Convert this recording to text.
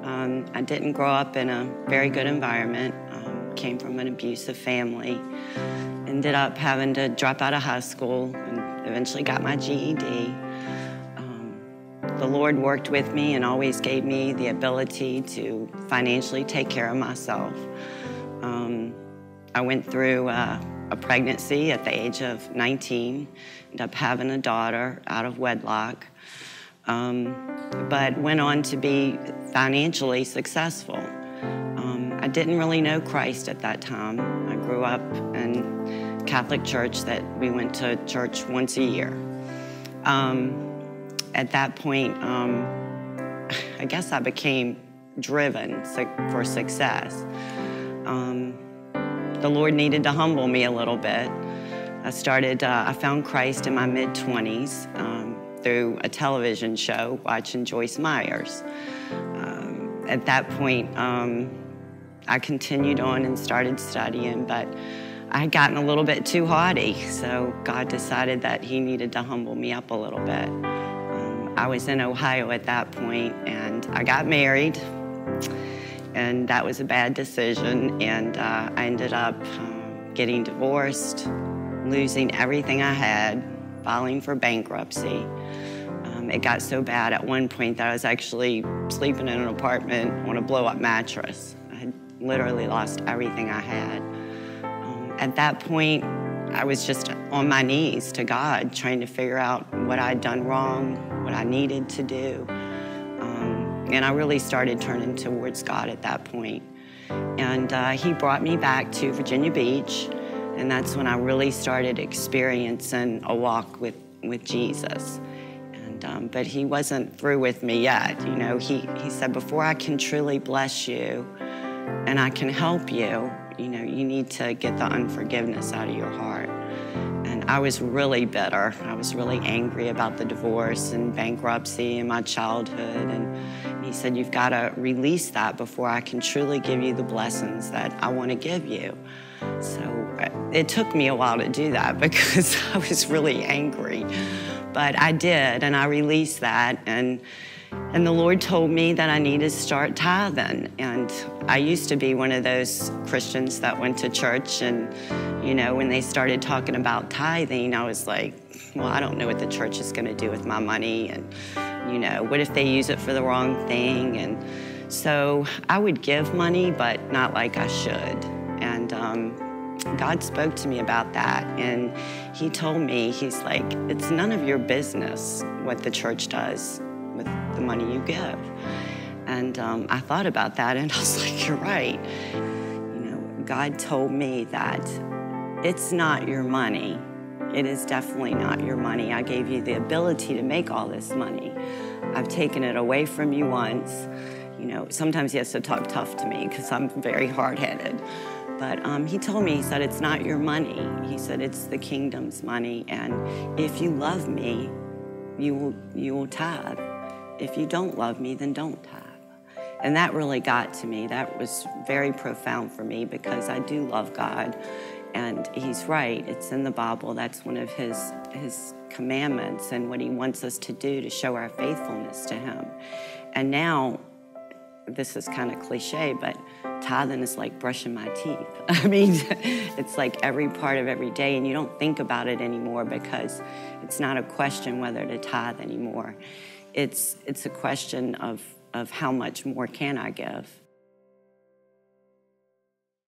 I didn't grow up in a very good environment. Came from an abusive family. Ended up having to drop out of high school and eventually got my GED. The Lord worked with me and always gave me the ability to financially take care of myself. I went through a pregnancy at the age of 19, ended up having a daughter out of wedlock, but went on to be financially successful. I didn't really know Christ at that time. I grew up in Catholic church that we went to church once a year. At that point, I guess I became driven for success. The Lord needed to humble me a little bit. I found Christ in my mid-20s through a television show, watching Joyce Meyers. At that point, I continued on and started studying, but I had gotten a little bit too haughty, so God decided that He needed to humble me up a little bit. I was in Ohio at that point, and I got married, and that was a bad decision, and I ended up getting divorced, losing everything I had, filing for bankruptcy. It got so bad at one point that I was actually sleeping in an apartment on a blow-up mattress. I had literally lost everything I had. At that point, I was just on my knees to God, trying to figure out what I'd done wrong, what I needed to do. And I really started turning towards God at that point. And He brought me back to Virginia Beach, and that's when I really started experiencing a walk with Jesus. But He wasn't through with me yet. You know, He said, before I can truly bless you and I can help you, you know, you need to get the unforgiveness out of your heart. And I was really bitter. I was really angry about the divorce and bankruptcy and my childhood. And He said, you've got to release that before I can truly give you the blessings that I want to give you. So it took me a while to do that because I was really angry. But I did, and I released that. And the Lord told me that I needed to start tithing. And I used to be one of those Christians that went to church, and, you know, when they started talking about tithing, I was like, well, I don't know what the church is going to do with my money. And, you know, what if they use it for the wrong thing? And so I would give money, but not like I should. And God spoke to me about that, and He told me, He's like, it's none of your business what the church does with the money you give. And I thought about that, and I was like, you're right. You know, God told me that it's not your money. It is definitely not your money. I gave you the ability to make all this money. I've taken it away from you once. You know, sometimes He has to talk tough to me because I'm very hard-headed. But He told me, He said, it's not your money. He said, it's the kingdom's money. And if you love me, you will tithe. If you don't love me, then don't tithe. And that really got to me. That was very profound for me because I do love God. And He's right. It's in the Bible. That's one of His commandments and what He wants us to do to show our faithfulness to Him. And now, this is kind of cliche, but tithing is like brushing my teeth. I mean, it's like every part of every day, and you don't think about it anymore because it's not a question whether to tithe anymore. It's a question of how much more can I give.